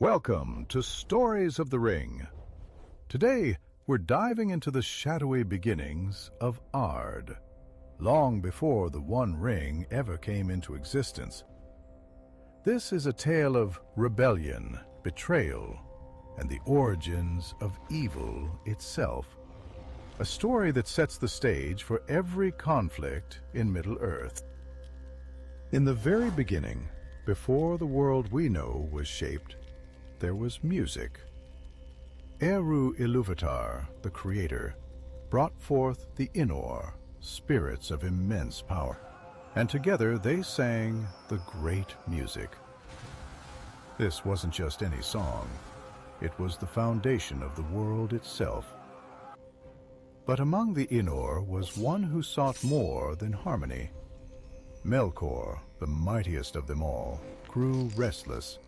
Welcome to Stories of the Ring. Today, we're diving into the shadowy beginnings of Ard, long before the One Ring ever came into existence. This is a tale of rebellion, betrayal, and the origins of evil itself. A story that sets the stage for every conflict in Middle-earth. In the very beginning, before the world we know was shaped, there was music. Eru Ilúvatar, the creator, brought forth the Inor, spirits of immense power, and together they sang the great music. This wasn't just any song, it was the foundation of the world itself. But among the Inor was one who sought more than harmony. Melkor, the mightiest of them all, grew restless.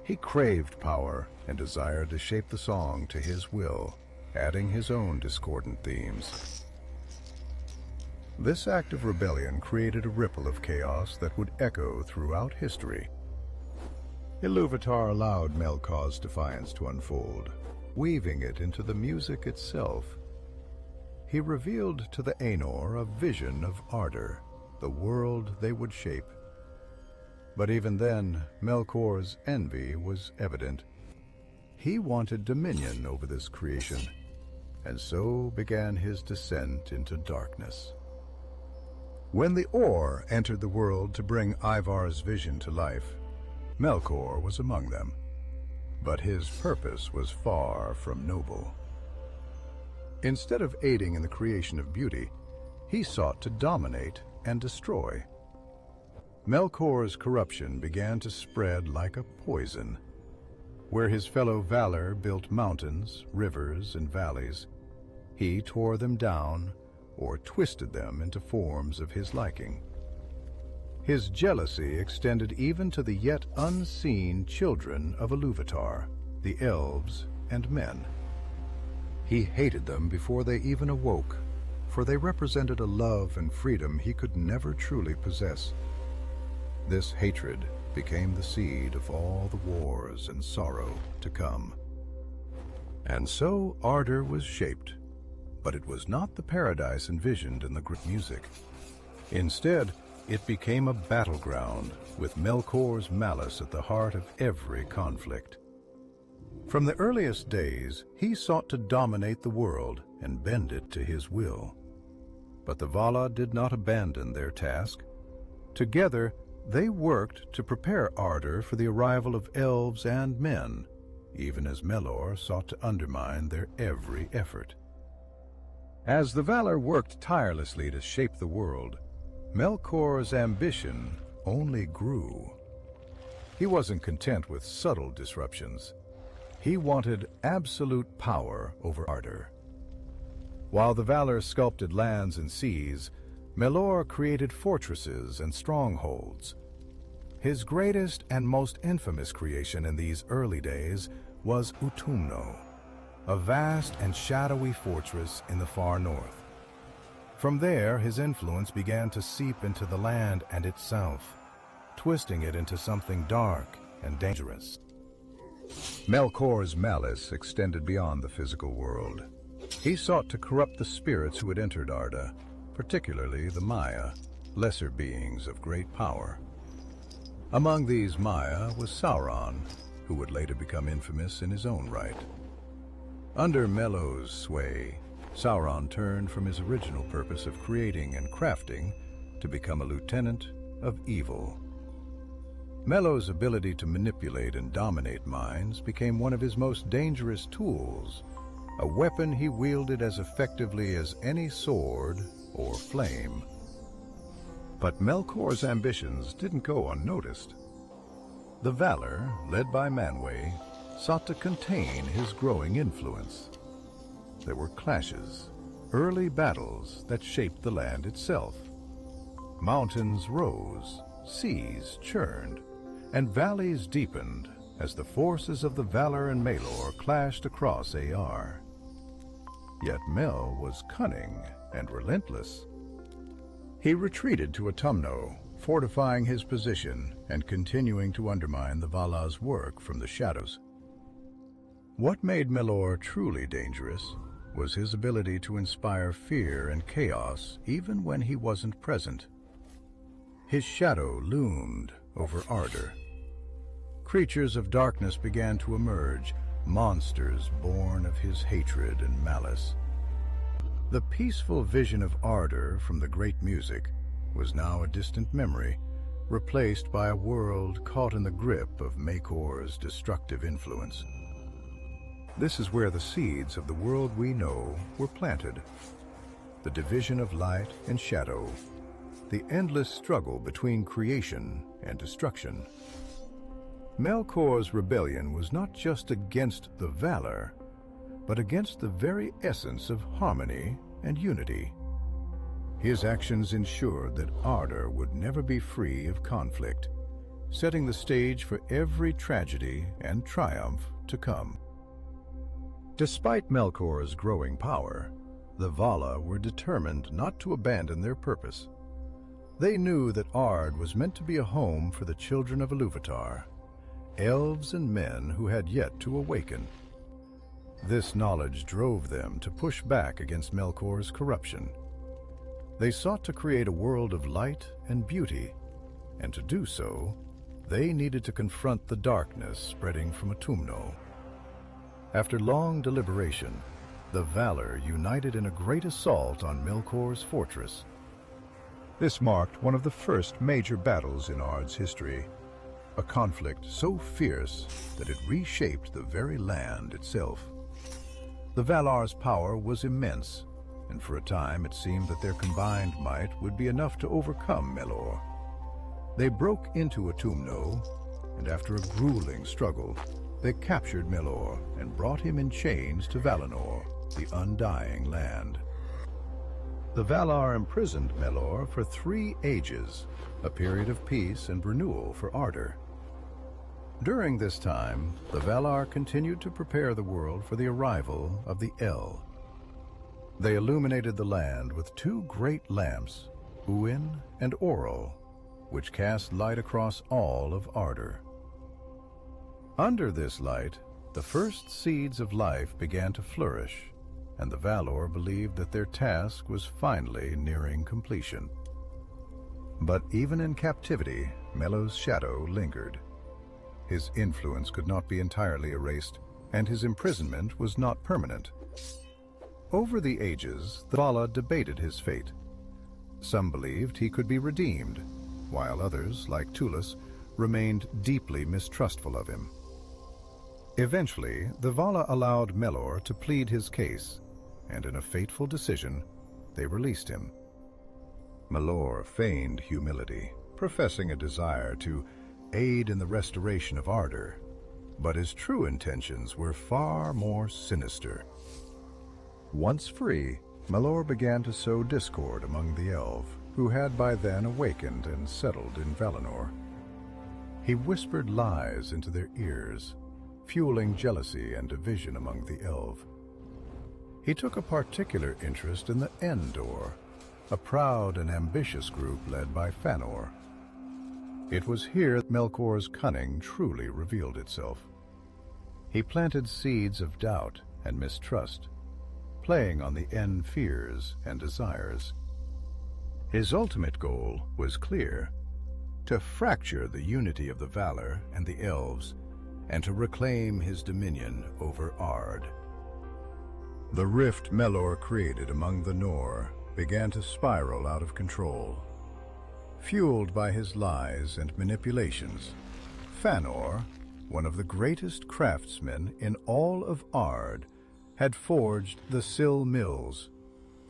He craved power and desired to shape the song to his will, adding his own discordant themes. This act of rebellion created a ripple of chaos that would echo throughout history. Ilúvatar allowed Melkor's defiance to unfold, weaving it into the music itself. He revealed to the Ainur a vision of Ardor, the world they would shape. But even then, Melkor's envy was evident. He wanted dominion over this creation, and so began his descent into darkness. When the Or entered the world to bring Ivar's vision to life, Melkor was among them, but his purpose was far from noble. Instead of aiding in the creation of beauty, he sought to dominate and destroy. Melkor's corruption began to spread like a poison. Where his fellow Valar built mountains, rivers, and valleys, he tore them down or twisted them into forms of his liking. His jealousy extended even to the yet unseen children of Ilúvatar, the elves and men. He hated them before they even awoke, for they represented a love and freedom he could never truly possess. This hatred became the seed of all the wars and sorrow to come. And so Ardor was shaped, but it was not the paradise envisioned in the great music. Instead, it became a battleground with Melkor's malice at the heart of every conflict. From the earliest days, he sought to dominate the world and bend it to his will. But the Vala did not abandon their task. Together, they worked to prepare Ardor for the arrival of elves and men, even as Melor sought to undermine their every effort. As the Valar worked tirelessly to shape the world, Melkor's ambition only grew. He wasn't content with subtle disruptions. He wanted absolute power over Ardor. While the Valar sculpted lands and seas, Melor created fortresses and strongholds. His greatest and most infamous creation in these early days was Utumno, a vast and shadowy fortress in the far north. From there, his influence began to seep into the land and itself, twisting it into something dark and dangerous. Melkor's malice extended beyond the physical world. He sought to corrupt the spirits who had entered Arda, particularly the Maya, lesser beings of great power. Among these Maya was Sauron, who would later become infamous in his own right. Under Mello's sway, Sauron turned from his original purpose of creating and crafting to become a lieutenant of evil. Mello's ability to manipulate and dominate minds became one of his most dangerous tools, a weapon he wielded as effectively as any sword or flame. But Melkor's ambitions didn't go unnoticed. The Valar, led by Manwë, sought to contain his growing influence. There were clashes, early battles that shaped the land itself. Mountains rose, seas churned, and valleys deepened as the forces of the Valar and Melor clashed across Ar. Yet Mel was cunning and relentless. He retreated to Utumno, fortifying his position and continuing to undermine the Vala's work from the shadows. What made Melkor truly dangerous was his ability to inspire fear and chaos even when he wasn't present. His shadow loomed over Ardor. Creatures of darkness began to emerge, monsters born of his hatred and malice. The peaceful vision of Ardor from the great music was now a distant memory, replaced by a world caught in the grip of Melkor's destructive influence. This is where the seeds of the world we know were planted. The division of light and shadow, the endless struggle between creation and destruction. Melkor's rebellion was not just against the Valar, but against the very essence of harmony and unity. His actions ensured that Ardor would never be free of conflict, setting the stage for every tragedy and triumph to come. Despite Melkor's growing power, the Vala were determined not to abandon their purpose. They knew that Ard was meant to be a home for the children of Iluvatar, elves and men who had yet to awaken. This knowledge drove them to push back against Melkor's corruption. They sought to create a world of light and beauty, and to do so, they needed to confront the darkness spreading from Autumno. After long deliberation, the Valar united in a great assault on Melkor's fortress. This marked one of the first major battles in Ard's history, a conflict so fierce that it reshaped the very land itself. The Valar's power was immense, and for a time it seemed that their combined might would be enough to overcome Melkor. They broke into Autumno, and after a grueling struggle, they captured Melkor and brought him in chains to Valinor, the Undying Land. The Valar imprisoned Melkor for 3 ages, a period of peace and renewal for Ardor. During this time, the Valar continued to prepare the world for the arrival of the El. They illuminated the land with 2 great lamps, Uin and Orol, which cast light across all of Ardor. Under this light, the first seeds of life began to flourish, and the Valar believed that their task was finally nearing completion. But even in captivity, Melkor's shadow lingered. His influence could not be entirely erased, and his imprisonment was not permanent. Over the ages, the Vala debated his fate. Some believed he could be redeemed, while others, like Tulis, remained deeply mistrustful of him. Eventually, the Vala allowed Melkor to plead his case, and in a fateful decision, they released him. Melkor feigned humility, professing a desire to aid in the restoration of Ardor, but his true intentions were far more sinister. Once free, Melkor began to sow discord among the elves, who had by then awakened and settled in Valinor. He whispered lies into their ears, fueling jealousy and division among the elves. He took a particular interest in the Endor, a proud and ambitious group led by Fëanor. It was here that Melkor's cunning truly revealed itself. He planted seeds of doubt and mistrust, playing on the End fears and desires. His ultimate goal was clear: to fracture the unity of the Valar and the elves, and to reclaim his dominion over Ard. The rift Melkor created among the Nor began to spiral out of control. Fueled by his lies and manipulations, Fëanor, one of the greatest craftsmen in all of Ard, had forged the Sil Mills,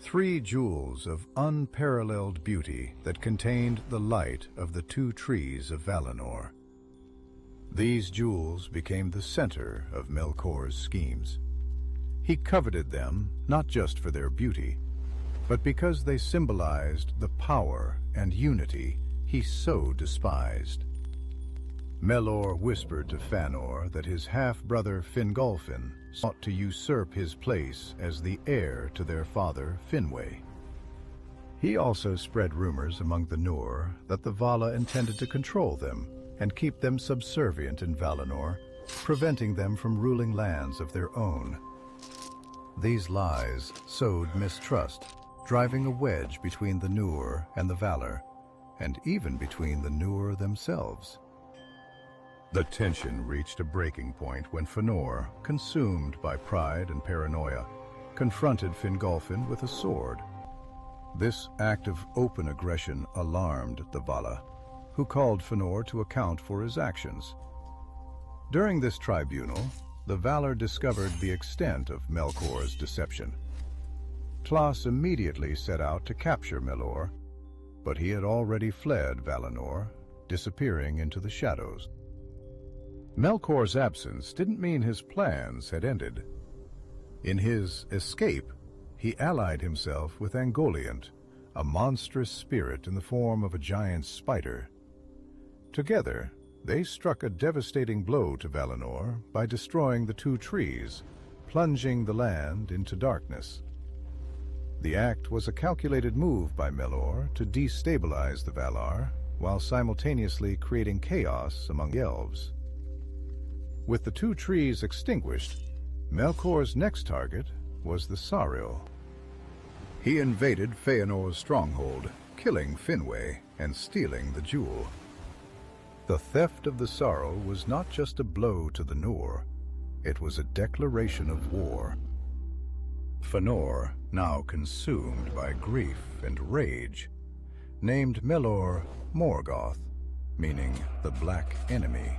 3 jewels of unparalleled beauty that contained the light of the 2 trees of Valinor. These jewels became the center of Melkor's schemes. He coveted them not just for their beauty, but because they symbolized the power and unity he so despised. Melkor whispered to Fëanor that his half-brother Fingolfin sought to usurp his place as the heir to their father Finwë. He also spread rumors among the Noor that the Vala intended to control them and keep them subservient in Valinor, preventing them from ruling lands of their own. These lies sowed mistrust, driving a wedge between the Noor and the Valar, and even between the Noor themselves. The tension reached a breaking point when Fëanor, consumed by pride and paranoia, confronted Fingolfin with a sword. This act of open aggression alarmed the Vala, who called Fëanor to account for his actions. During this tribunal, the Valar discovered the extent of Melkor's deception. Tlas immediately set out to capture Melor, but he had already fled Valinor, disappearing into the shadows. Melkor's absence didn't mean his plans had ended. In his escape, he allied himself with Ungoliant, a monstrous spirit in the form of a giant spider. Together, they struck a devastating blow to Valinor by destroying the two trees, plunging the land into darkness. The act was a calculated move by Melor to destabilize the Valar, while simultaneously creating chaos among the elves. With the two trees extinguished, Melkor's next target was the Saril. He invaded Fëanor's stronghold, killing Finwë and stealing the jewel. The theft of the Saril was not just a blow to the Noor, it was a declaration of war. Fëanor, now consumed by grief and rage, named Melor Morgoth, meaning the Black Enemy,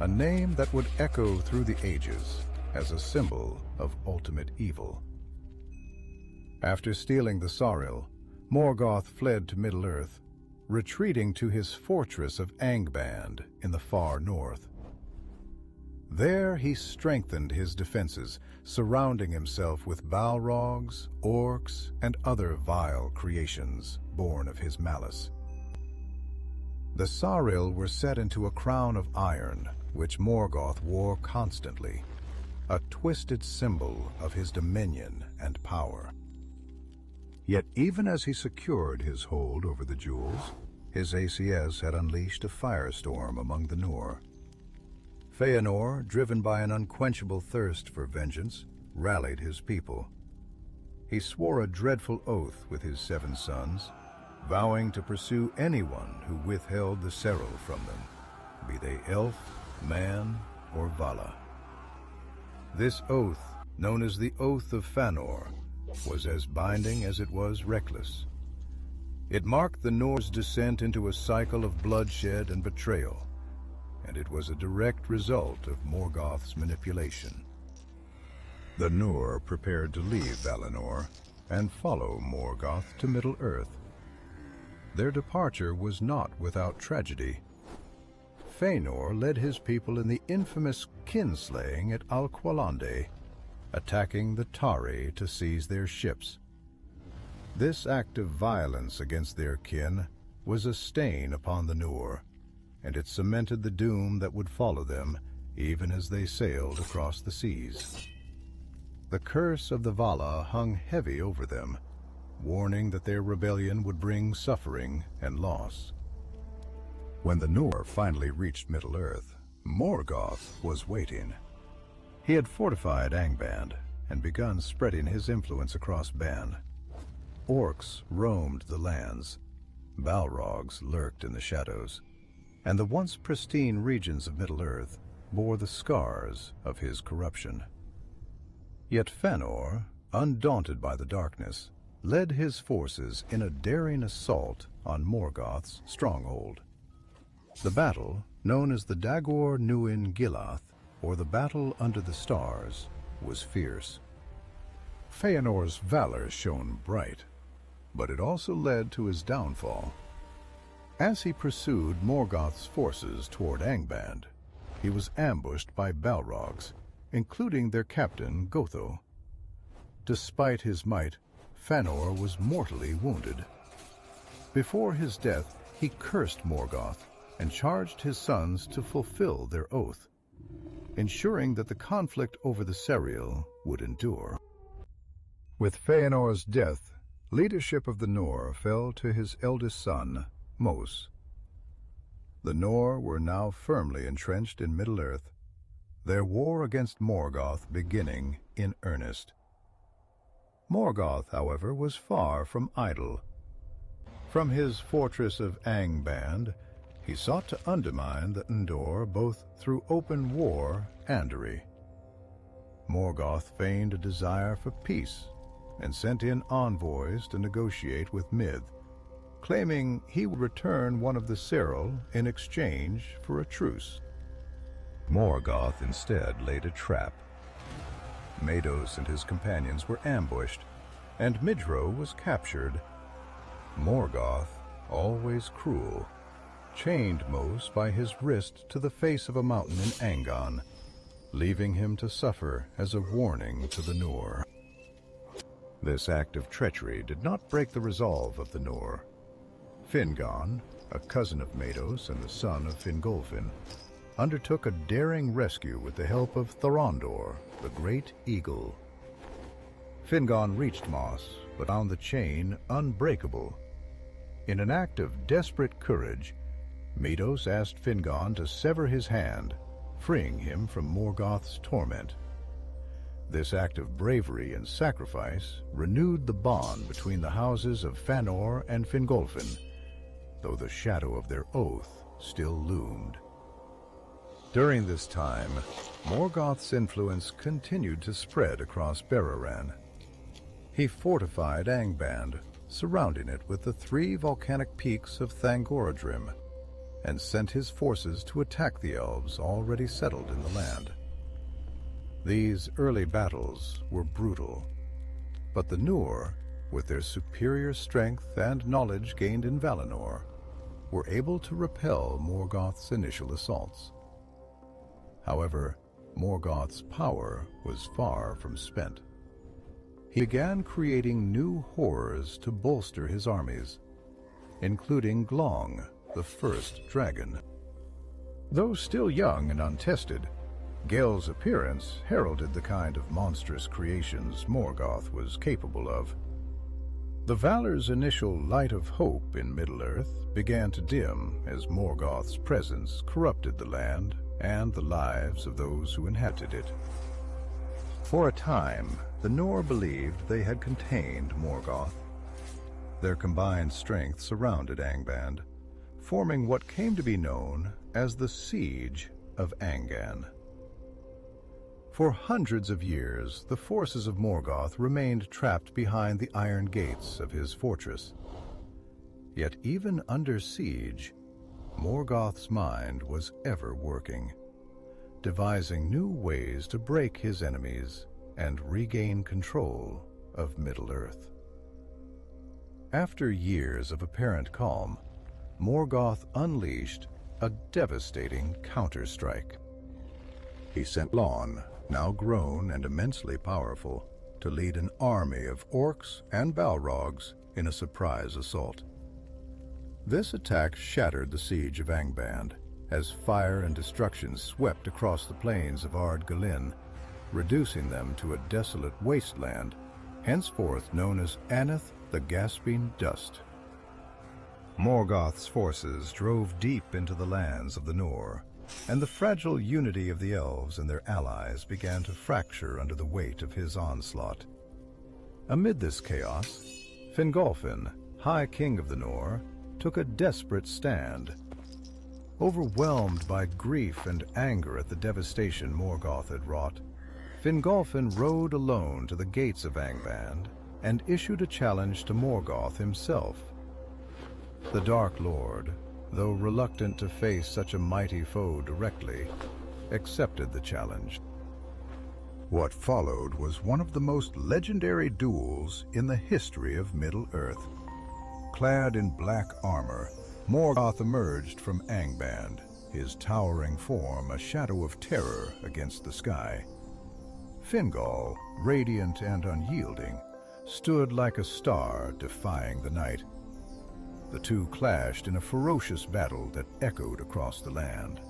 a name that would echo through the ages as a symbol of ultimate evil. After stealing the Saril, Morgoth fled to Middle-earth, retreating to his fortress of Angband in the far north. There he strengthened his defenses, surrounding himself with Balrogs, orcs, and other vile creations born of his malice. The Saril were set into a crown of iron, which Morgoth wore constantly, a twisted symbol of his dominion and power. Yet even as he secured his hold over the jewels, his ACS had unleashed a firestorm among the Noor. Fëanor, driven by an unquenchable thirst for vengeance, rallied his people. He swore a dreadful oath with his 7 sons, vowing to pursue anyone who withheld the Serral from them, be they elf, man, or Vala. This oath, known as the Oath of Fëanor, was as binding as it was reckless. It marked the Nor's descent into a cycle of bloodshed and betrayal, and it was a direct result of Morgoth's manipulation. The Noor prepared to leave Valinor and follow Morgoth to Middle-earth. Their departure was not without tragedy. Fëanor led his people in the infamous kinslaying at Alqualande, attacking the Tari to seize their ships. This act of violence against their kin was a stain upon the Noor, and it cemented the doom that would follow them even as they sailed across the seas. The curse of the Vala hung heavy over them, warning that their rebellion would bring suffering and loss. When the Noor finally reached Middle-earth, Morgoth was waiting. He had fortified Angband and begun spreading his influence across Ban. Orcs roamed the lands, Balrogs lurked in the shadows, and the once pristine regions of Middle-earth bore the scars of his corruption. Yet Fëanor, undaunted by the darkness, led his forces in a daring assault on Morgoth's stronghold. The battle, known as the Dagor Nuin Gilath, or the Battle Under the Stars, was fierce. Fëanor's valor shone bright, but it also led to his downfall. As he pursued Morgoth's forces toward Angband, he was ambushed by Balrogs, including their captain Gotho. Despite his might, Fëanor was mortally wounded. Before his death, he cursed Morgoth and charged his sons to fulfill their oath, ensuring that the conflict over the Serral would endure. With Fëanor's death, leadership of the Nor fell to his eldest son, Mos. The Nor were now firmly entrenched in Middle-earth, their war against Morgoth beginning in earnest. Morgoth, however, was far from idle. From his fortress of Angband, he sought to undermine the Endor both through open war and andry. Morgoth feigned a desire for peace and sent in envoys to negotiate with Mith, claiming he would return one of the Cyril in exchange for a truce. Morgoth instead laid a trap. Mados and his companions were ambushed, and Midro was captured. Morgoth, always cruel, chained Mos by his wrist to the face of a mountain in Angon, leaving him to suffer as a warning to the Nor. This act of treachery did not break the resolve of the Nor. Fingon, a cousin of Mados and the son of Fingolfin, undertook a daring rescue with the help of Thorondor, the great eagle. Fingon reached Mos, but found the chain unbreakable. In an act of desperate courage, Mados asked Fingon to sever his hand, freeing him from Morgoth's torment. This act of bravery and sacrifice renewed the bond between the houses of Fëanor and Fingolfin, though the shadow of their oath still loomed. During this time, Morgoth's influence continued to spread across Beroran. He fortified Angband, surrounding it with the 3 volcanic peaks of Thangorodrim, and sent his forces to attack the elves already settled in the land. These early battles were brutal, but the Noor, with their superior strength and knowledge gained in Valinor, were able to repel Morgoth's initial assaults. However, Morgoth's power was far from spent. He began creating new horrors to bolster his armies, including Glong, the first dragon. Though still young and untested, Gel's appearance heralded the kind of monstrous creations Morgoth was capable of. The Valar's initial light of hope in Middle-earth began to dim as Morgoth's presence corrupted the land and the lives of those who inhabited it. For a time, the Nor believed they had contained Morgoth. Their combined strength surrounded Angband, forming what came to be known as the Siege of Angan. For hundreds of years, the forces of Morgoth remained trapped behind the iron gates of his fortress. Yet even under siege, Morgoth's mind was ever working, devising new ways to break his enemies and regain control of Middle-earth. After years of apparent calm, Morgoth unleashed a devastating counterstrike. He sent Lon, now grown and immensely powerful, to lead an army of orcs and Balrogs in a surprise assault. This attack shattered the siege of Angband, as fire and destruction swept across the plains of Ard Galin, reducing them to a desolate wasteland, henceforth known as Aneth the Gasping Dust. Morgoth's forces drove deep into the lands of the Nor, and the fragile unity of the elves and their allies began to fracture under the weight of his onslaught. Amid this chaos, Fingolfin, High King of the Nor, took a desperate stand. Overwhelmed by grief and anger at the devastation Morgoth had wrought, Fingolfin rode alone to the gates of Angband and issued a challenge to Morgoth himself. The Dark Lord, though reluctant to face such a mighty foe directly, accepted the challenge. What followed was one of the most legendary duels in the history of Middle-earth. Clad in black armor, Morgoth emerged from Angband, his towering form a shadow of terror against the sky. Fingal, radiant and unyielding, stood like a star defying the night. The two clashed in a ferocious battle that echoed across the land.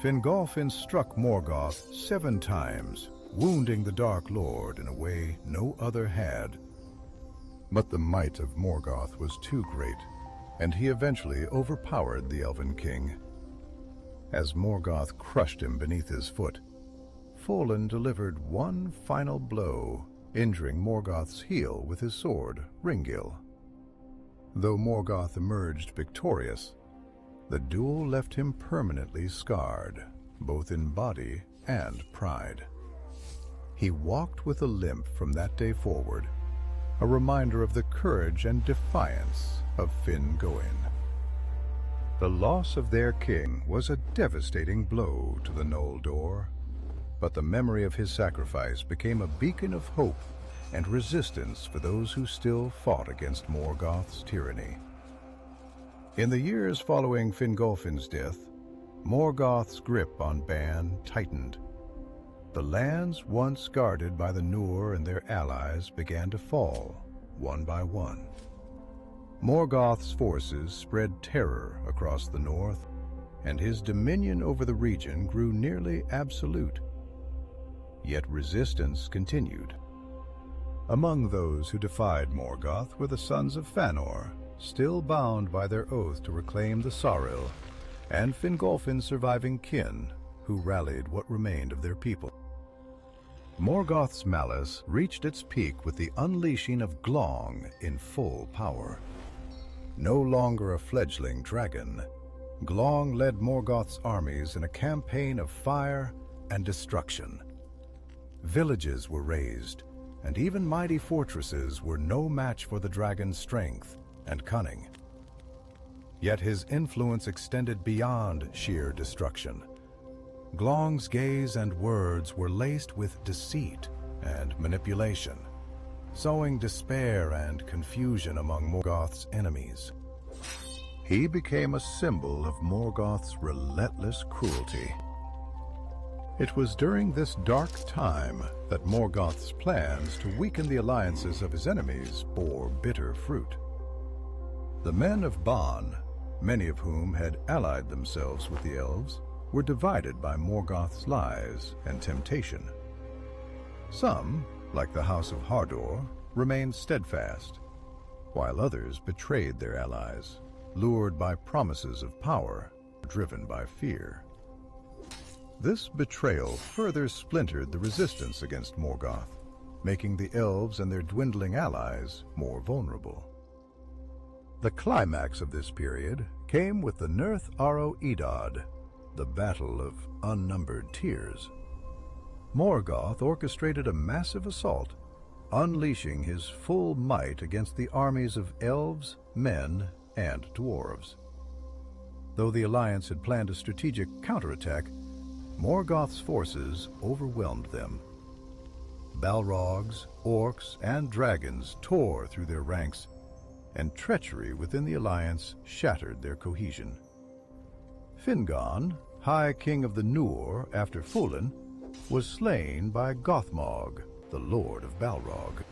Fingolfin struck Morgoth 7 times, wounding the Dark Lord in a way no other had. But the might of Morgoth was too great, and he eventually overpowered the Elven King. As Morgoth crushed him beneath his foot, Folin delivered one final blow, injuring Morgoth's heel with his sword, Ringil. Though Morgoth emerged victorious, the duel left him permanently scarred, both in body and pride. He walked with a limp from that day forward, a reminder of the courage and defiance of Finn-Goin. The loss of their king was a devastating blow to the Noldor, but the memory of his sacrifice became a beacon of hope and resistance for those who still fought against Morgoth's tyranny. In the years following Fingolfin's death, Morgoth's grip on Ban tightened. The lands once guarded by the Noor and their allies began to fall, one by one. Morgoth's forces spread terror across the north, and his dominion over the region grew nearly absolute. Yet resistance continued. Among those who defied Morgoth were the sons of Fëanor, still bound by their oath to reclaim the Sauril, and Fingolfin's surviving kin, who rallied what remained of their people. Morgoth's malice reached its peak with the unleashing of Glong in full power. No longer a fledgling dragon, Glong led Morgoth's armies in a campaign of fire and destruction. Villages were razed, and even mighty fortresses were no match for the dragon's strength and cunning. Yet his influence extended beyond sheer destruction. Glong's gaze and words were laced with deceit and manipulation, sowing despair and confusion among Morgoth's enemies. He became a symbol of Morgoth's relentless cruelty. It was during this dark time that Morgoth's plans to weaken the alliances of his enemies bore bitter fruit. The men of Ban, many of whom had allied themselves with the elves, were divided by Morgoth's lies and temptation. Some, like the House of Hardor, remained steadfast, while others betrayed their allies, lured by promises of power, driven by fear. This betrayal further splintered the resistance against Morgoth, making the elves and their dwindling allies more vulnerable. The climax of this period came with the Nirth Aro Eddad, the Battle of Unnumbered Tears. Morgoth orchestrated a massive assault, unleashing his full might against the armies of elves, men, and dwarves. Though the alliance had planned a strategic counterattack, Morgoth's forces overwhelmed them. Balrogs, orcs, and dragons tore through their ranks, and treachery within the alliance shattered their cohesion. Fingon, High King of the Noor after Folin, was slain by Gothmog, the Lord of Balrog.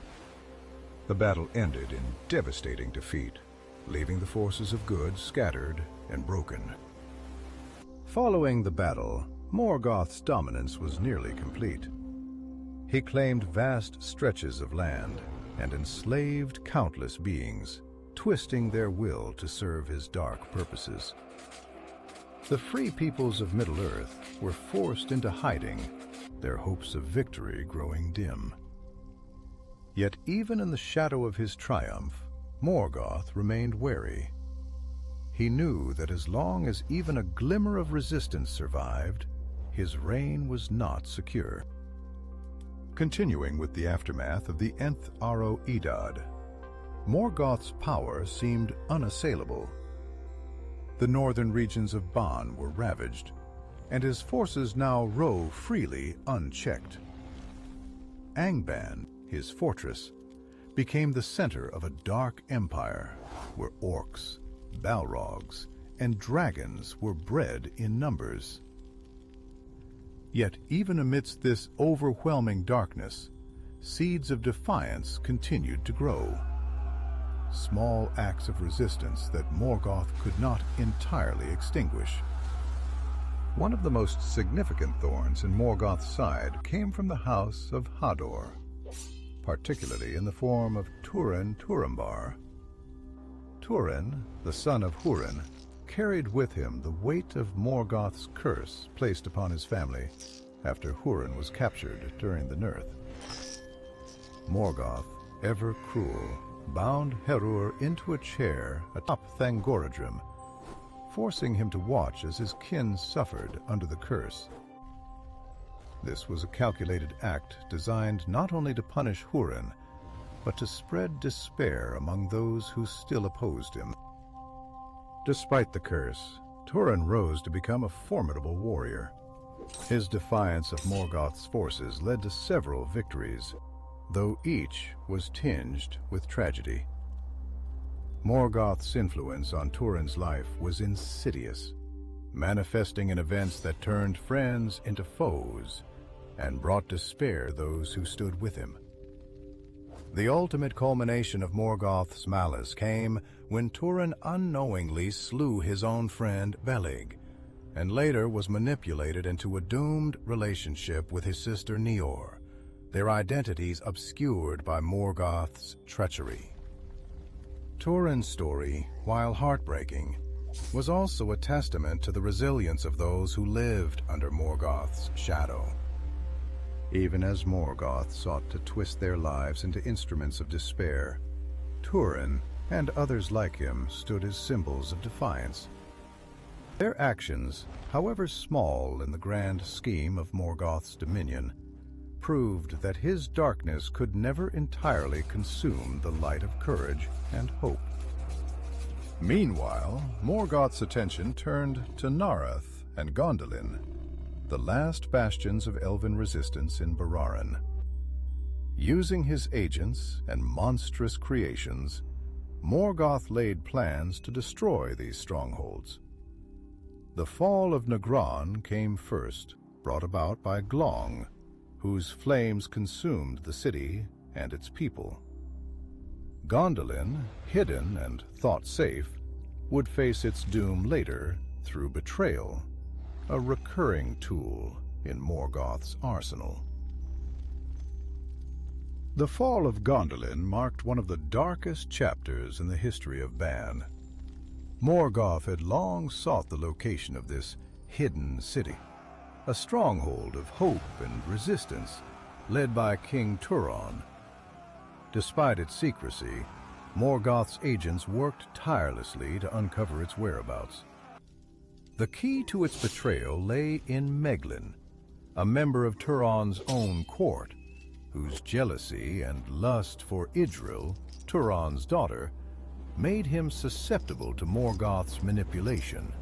The battle ended in devastating defeat, leaving the forces of good scattered and broken. Following the battle, Morgoth's dominance was nearly complete. He claimed vast stretches of land and enslaved countless beings, twisting their will to serve his dark purposes. The free peoples of Middle-earth were forced into hiding, their hopes of victory growing dim. Yet even in the shadow of his triumph, Morgoth remained wary. He knew that as long as even a glimmer of resistance survived, his reign was not secure. Continuing with the aftermath of the Nth Aro Eddad, Morgoth's power seemed unassailable. The northern regions of Ban were ravaged, and his forces now rove freely unchecked. Angband, his fortress, became the center of a dark empire where orcs, balrogs, and dragons were bred in numbers. Yet even amidst this overwhelming darkness, seeds of defiance continued to grow. Small acts of resistance that Morgoth could not entirely extinguish. One of the most significant thorns in Morgoth's side came from the House of Hador. particularly in the form of Turin Turambar. Turin, the son of Hurin, carried with him the weight of Morgoth's curse placed upon his family after Hurin was captured during the Nirth. Morgoth, ever cruel, bound Herur into a chair atop Thangorodrim, forcing him to watch as his kin suffered under the curse. This was a calculated act designed not only to punish Hurin, but to spread despair among those who still opposed him. Despite the curse, Turin rose to become a formidable warrior. His defiance of Morgoth's forces led to several victories, though each was tinged with tragedy. Morgoth's influence on Turin's life was insidious, manifesting in events that turned friends into foes and brought despair those who stood with him. The ultimate culmination of Morgoth's malice came when Turin unknowingly slew his own friend Velig, and later was manipulated into a doomed relationship with his sister Nior, their identities obscured by Morgoth's treachery. Turin's story, while heartbreaking, was also a testament to the resilience of those who lived under Morgoth's shadow. Even as Morgoth sought to twist their lives into instruments of despair, Turin and others like him stood as symbols of defiance. Their actions, however small in the grand scheme of Morgoth's dominion, proved that his darkness could never entirely consume the light of courage and hope. Meanwhile, Morgoth's attention turned to Narath and Gondolin, the last bastions of elven resistance in Bararan. Using his agents and monstrous creations, Morgoth laid plans to destroy these strongholds. The fall of Negron came first, brought about by Glong, whose flames consumed the city and its people. Gondolin, hidden and thought safe, would face its doom later through betrayal, a recurring tool in Morgoth's arsenal. The fall of Gondolin marked one of the darkest chapters in the history of Ban. Morgoth had long sought the location of this hidden city, a stronghold of hope and resistance led by King Turon. Despite its secrecy, Morgoth's agents worked tirelessly to uncover its whereabouts. The key to its betrayal lay in Meglin, a member of Turon's own court, whose jealousy and lust for Idril, Turon's daughter, made him susceptible to Morgoth's manipulation.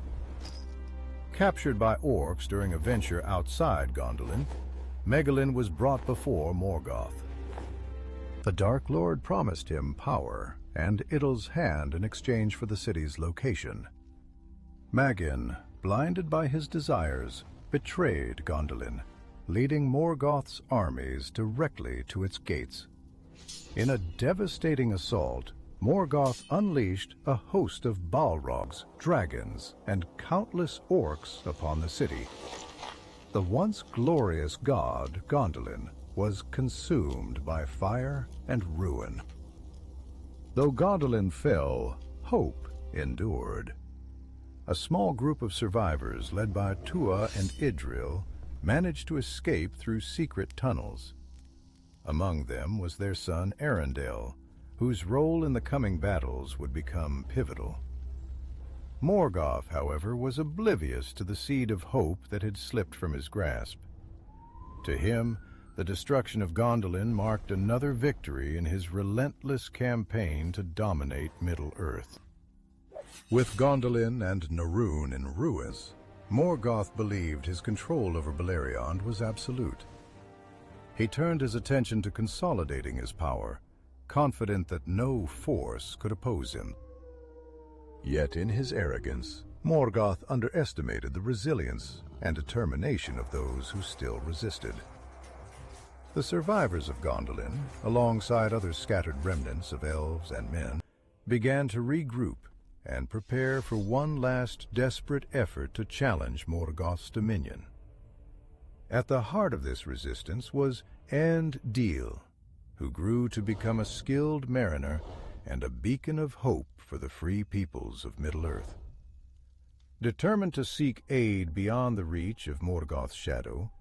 Captured by orcs during a venture outside Gondolin, Megalin was brought before Morgoth. The Dark Lord promised him power and Idil's hand in exchange for the city's location. Magin, blinded by his desires, betrayed Gondolin, leading Morgoth's armies directly to its gates. In a devastating assault, Morgoth unleashed a host of Balrogs, dragons, and countless orcs upon the city. The once glorious god, Gondolin, was consumed by fire and ruin. Though Gondolin fell, hope endured. A small group of survivors, led by Tua and Idril, managed to escape through secret tunnels. Among them was their son Arundel, whose role in the coming battles would become pivotal. Morgoth, however, was oblivious to the seed of hope that had slipped from his grasp. To him, the destruction of Gondolin marked another victory in his relentless campaign to dominate Middle-earth. With Gondolin and Narun in ruins, Morgoth believed his control over Beleriand was absolute. He turned his attention to consolidating his power, confident that no force could oppose him. Yet in his arrogance, Morgoth underestimated the resilience and determination of those who still resisted. The survivors of Gondolin, alongside other scattered remnants of elves and men, began to regroup and prepare for one last desperate effort to challenge Morgoth's dominion. At the heart of this resistance was End-Dil, who grew to become a skilled mariner and a beacon of hope for the free peoples of Middle-earth. Determined to seek aid beyond the reach of Morgoth's shadow,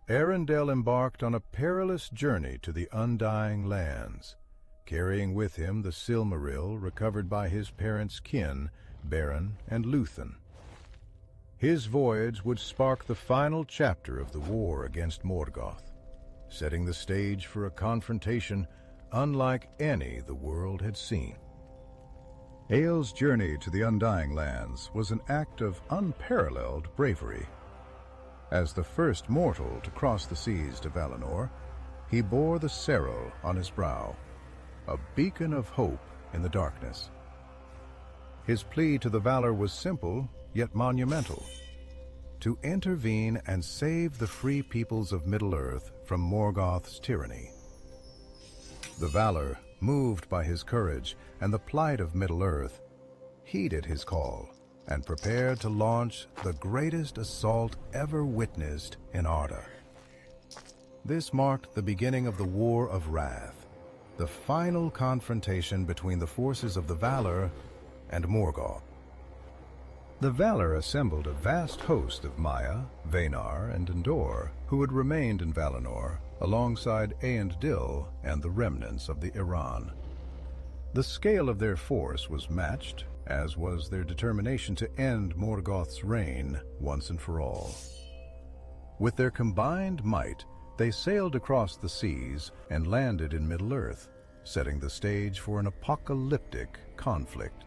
Arundel embarked on a perilous journey to the Undying Lands, carrying with him the Silmaril recovered by his parents' kin, Beren and Lúthien. His voyage would spark the final chapter of the war against Morgoth, setting the stage for a confrontation unlike any the world had seen. Egil's journey to the Undying Lands was an act of unparalleled bravery. As the first mortal to cross the seas to Valinor, he bore the Serral on his brow, a beacon of hope in the darkness. His plea to the Valar was simple, yet monumental: to intervene and save the free peoples of Middle-earth from Morgoth's tyranny. The Valar, moved by his courage and the plight of Middle-earth, heeded his call and prepared to launch the greatest assault ever witnessed in Arda. This marked the beginning of the War of Wrath, the final confrontation between the forces of the Valar and Morgoth. The Valar assembled a vast host of Maiar, Vanar, and Endor, who had remained in Valinor, alongside Eärendil and the remnants of the Iran. The scale of their force was matched, as was their determination to end Morgoth's reign once and for all. With their combined might, they sailed across the seas and landed in Middle-earth, setting the stage for an apocalyptic conflict.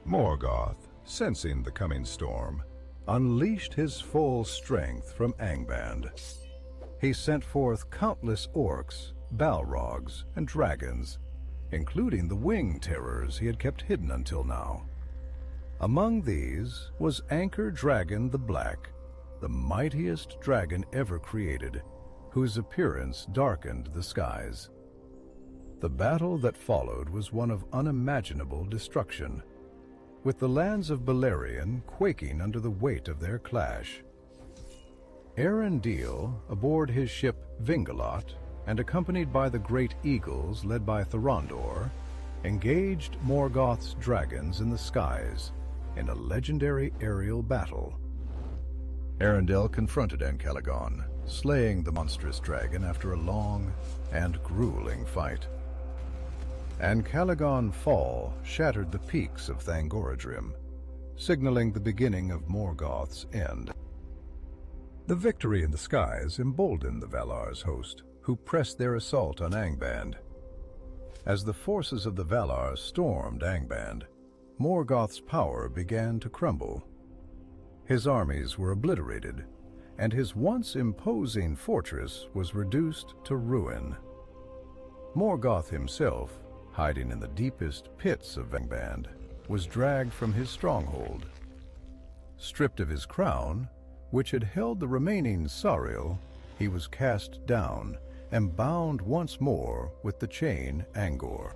Morgoth, sensing the coming storm, unleashed his full strength from Angband. He sent forth countless orcs, balrogs, and dragons, including the wing terrors he had kept hidden until now. Among these was Anchor Dragon the Black, the mightiest dragon ever created, whose appearance darkened the skies. The battle that followed was one of unimaginable destruction, with the lands of Beleriand quaking under the weight of their clash. Eärendil, aboard his ship Vingalot, and accompanied by the great eagles led by Thorondor, engaged Morgoth's dragons in the skies in a legendary aerial battle. Eärendil confronted Ancalagon, slaying the monstrous dragon after a long and grueling fight. Ancalagon's fall shattered the peaks of Thangorodrim, signaling the beginning of Morgoth's end. The victory in the skies emboldened the Valar's host, who pressed their assault on Angband. As the forces of the Valar stormed Angband, Morgoth's power began to crumble. His armies were obliterated, and his once imposing fortress was reduced to ruin. Morgoth himself, hiding in the deepest pits of Angband, was dragged from his stronghold. Stripped of his crown, which had held the remaining Sauriel, he was cast down and bound once more with the chain Angor.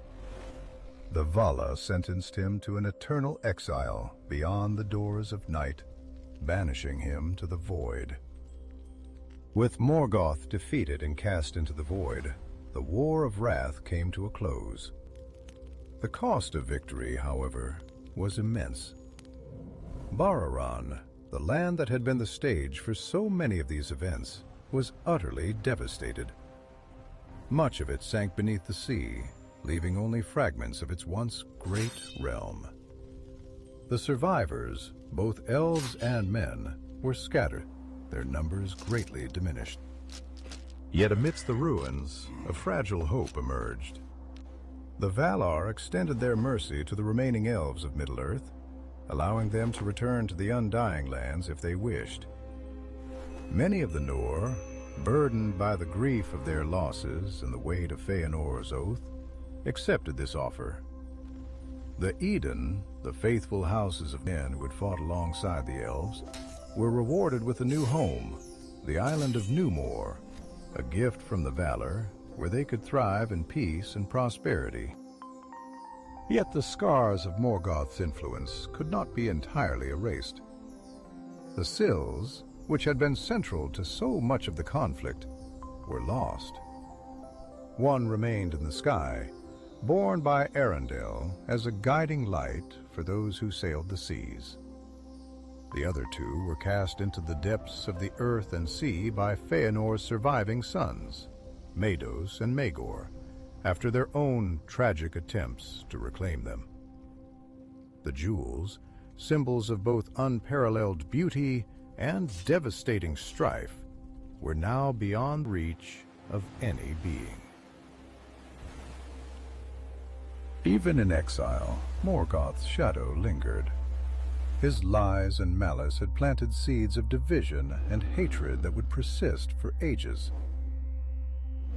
The Vala sentenced him to an eternal exile beyond the doors of night, banishing him to the void. With Morgoth defeated and cast into the void, the War of Wrath came to a close. The cost of victory, however, was immense. Bararan, the land that had been the stage for so many of these events, was utterly devastated. Much of it sank beneath the sea, leaving only fragments of its once great realm. The survivors, both elves and men, were scattered, their numbers greatly diminished. Yet amidst the ruins, a fragile hope emerged. The Valar extended their mercy to the remaining elves of Middle-earth, allowing them to return to the Undying Lands if they wished. Many of the Noor, burdened by the grief of their losses and the weight of Feanor's oath, accepted this offer. The Eden, the faithful houses of men who had fought alongside the elves, were rewarded with a new home, the island of Numor, a gift from the Valar, where they could thrive in peace and prosperity. Yet the scars of Morgoth's influence could not be entirely erased. The Sills, which had been central to so much of the conflict, were lost. One remained in the sky, borne by Arundel as a guiding light for those who sailed the seas. The other two were cast into the depths of the earth and sea by Feanor's surviving sons, Mados and Magor, after their own tragic attempts to reclaim them. The jewels, symbols of both unparalleled beauty and devastating strife, were now beyond reach of any being. Even in exile, Morgoth's shadow lingered. His lies and malice had planted seeds of division and hatred that would persist for ages.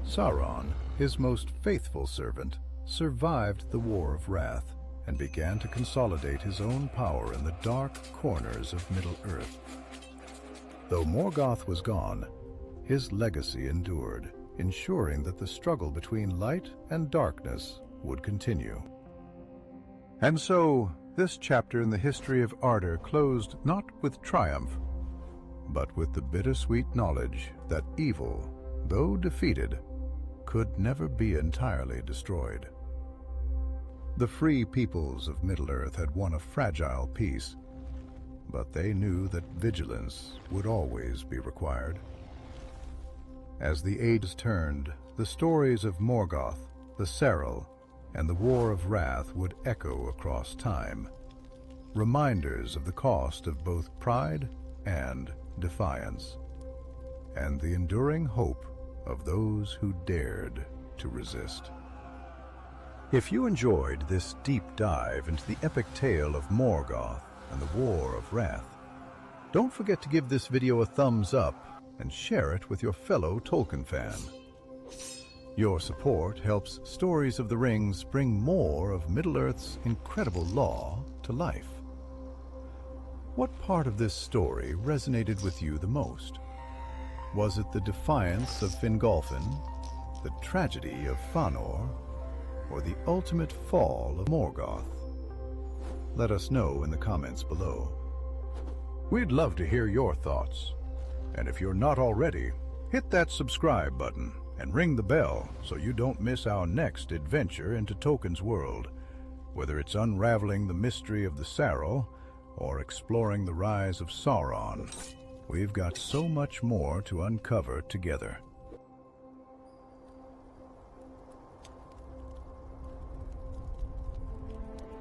Sauron, his most faithful servant, survived the War of Wrath and began to consolidate his own power in the dark corners of Middle-earth. Though Morgoth was gone, his legacy endured, ensuring that the struggle between light and darkness would continue. And so, this chapter in the history of Arda closed not with triumph, but with the bittersweet knowledge that evil, though defeated, could never be entirely destroyed. The free peoples of Middle-earth had won a fragile peace, but they knew that vigilance would always be required. As the ages turned, the stories of Morgoth, the Serral, and the War of Wrath would echo across time, reminders of the cost of both pride and defiance, and the enduring hope of those who dared to resist. If you enjoyed this deep dive into the epic tale of Morgoth and the War of Wrath, don't forget to give this video a thumbs up and share it with your fellow Tolkien fan. Your support helps Stories of the Rings bring more of Middle-earth's incredible lore to life. What part of this story resonated with you the most? Was it the defiance of Fingolfin, the tragedy of Fëanor, or the ultimate fall of Morgoth? Let us know in the comments below. We'd love to hear your thoughts. And if you're not already, hit that subscribe button and ring the bell so you don't miss our next adventure into Tolkien's world, whether it's unraveling the mystery of the Serral or exploring the rise of Sauron. We've got so much more to uncover together.